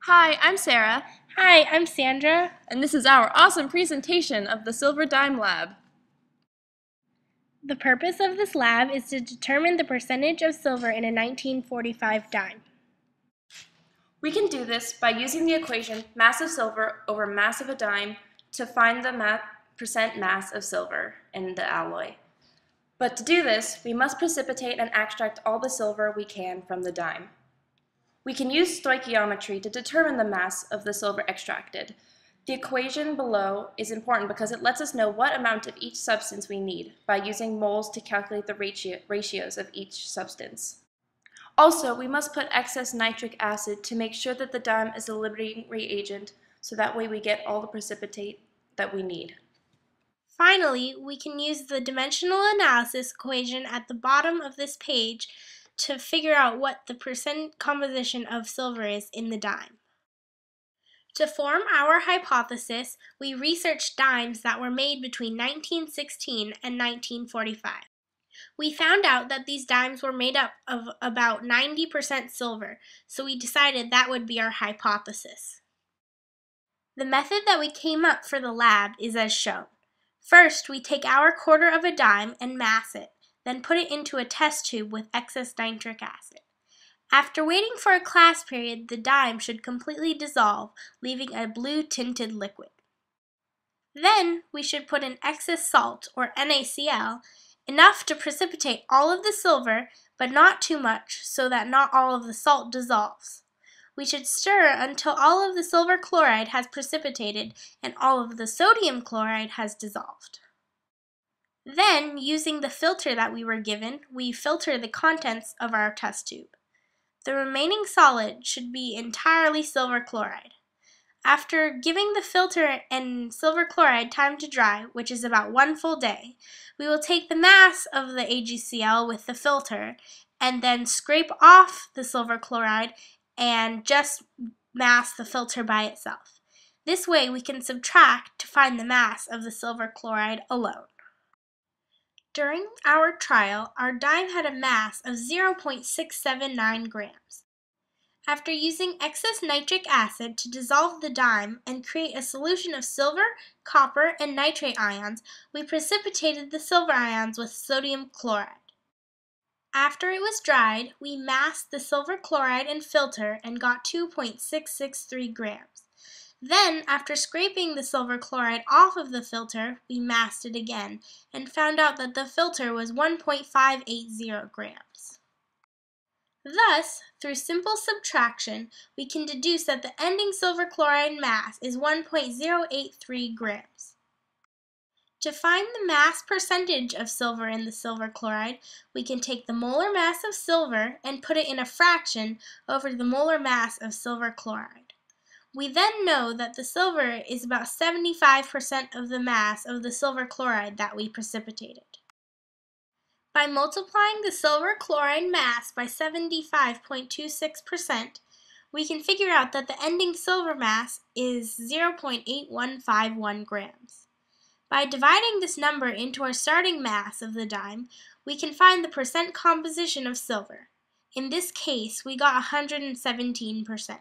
Hi, I'm Sarah, Hi, I'm Sandra. and this is our awesome presentation of the Silver Dime Lab. The purpose of this lab is to determine the percentage of silver in a 1945 dime. We can do this by using the equation mass of silver over mass of a dime to find the percent mass of silver in the alloy. But to do this, we must precipitate and extract all the silver we can from the dime. We can use stoichiometry to determine the mass of the silver extracted. The equation below is important because it lets us know what amount of each substance we need by using moles to calculate the ratios of each substance. Also, we must put excess nitric acid to make sure that the dime is a limiting reagent, so that way we get all the precipitate that we need. Finally, we can use the dimensional analysis equation at the bottom of this page to figure out what the percent composition of silver is in the dime. To form our hypothesis, we researched dimes that were made between 1916 and 1945. We found out that these dimes were made up of about 90% silver, so we decided that would be our hypothesis. The method that we came up for the lab is as shown. First, we take our quarter of a dime and mass it, then put it into a test tube with excess nitric acid. After waiting for a class period, the dime should completely dissolve, leaving a blue tinted liquid. Then we should put in excess salt, or NaCl, enough to precipitate all of the silver, but not too much so that not all of the salt dissolves. We should stir until all of the silver chloride has precipitated and all of the sodium chloride has dissolved. Then, using the filter that we were given, we filter the contents of our test tube. The remaining solid should be entirely silver chloride. After giving the filter and silver chloride time to dry, which is about 1 full day, we will take the mass of the AgCl with the filter and then scrape off the silver chloride and just mass the filter by itself. This way we can subtract to find the mass of the silver chloride alone. During our trial, our dime had a mass of 0.679 grams. After using excess nitric acid to dissolve the dime and create a solution of silver, copper, and nitrate ions, we precipitated the silver ions with sodium chloride. After it was dried, we massed the silver chloride and filter and got 2.663 grams. Then, after scraping the silver chloride off of the filter, we massed it again and found out that the filter was 1.580 grams. Thus, through simple subtraction, we can deduce that the ending silver chloride mass is 1.083 grams. To find the mass percentage of silver in the silver chloride, we can take the molar mass of silver and put it in a fraction over the molar mass of silver chloride. We then know that the silver is about 75% of the mass of the silver chloride that we precipitated. By multiplying the silver chloride mass by 75.26%, we can figure out that the ending silver mass is 0.8151 grams. By dividing this number into our starting mass of the dime, we can find the percent composition of silver. In this case, we got 117%.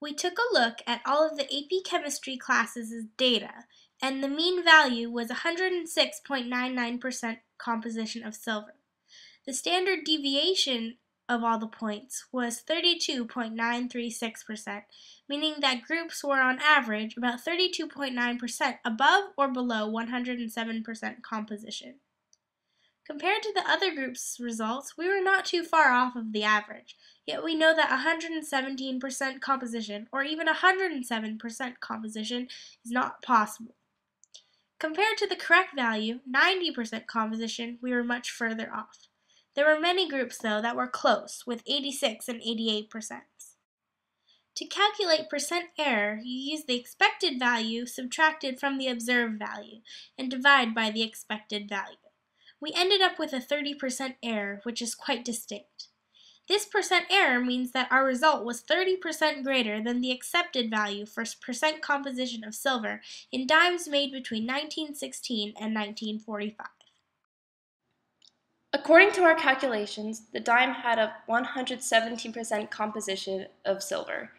We took a look at all of the AP Chemistry classes' data, and the mean value was 106.99% composition of silver. The standard deviation of all the points was 32.936%, meaning that groups were on average about 32.9% above or below 107% composition. Compared to the other group's results, we were not too far off of the average, yet we know that 117% composition, or even 107% composition, is not possible. Compared to the correct value, 90% composition, we were much further off. There were many groups, though, that were close, with 86 and 88%. To calculate percent error, you use the expected value subtracted from the observed value and divide by the expected value. We ended up with a 30% error, which is quite distinct. This percent error means that our result was 30% greater than the accepted value for percent composition of silver in dimes made between 1916 and 1945. According to our calculations, the dime had a 117% composition of silver.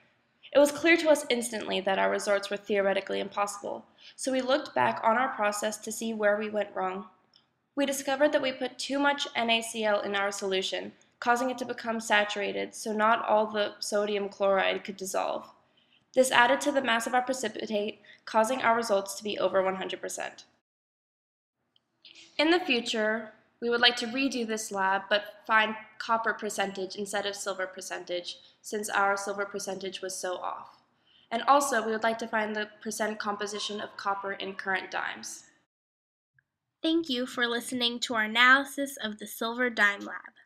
It was clear to us instantly that our results were theoretically impossible, so we looked back on our process to see where we went wrong. We discovered that we put too much NaCl in our solution, causing it to become saturated so not all the sodium chloride could dissolve. This added to the mass of our precipitate, causing our results to be over 100%. In the future, we would like to redo this lab but find copper percentage instead of silver percentage, since our silver percentage was so off. And also, we would like to find the percent composition of copper in current dimes. Thank you for listening to our analysis of the Silver Dime Lab.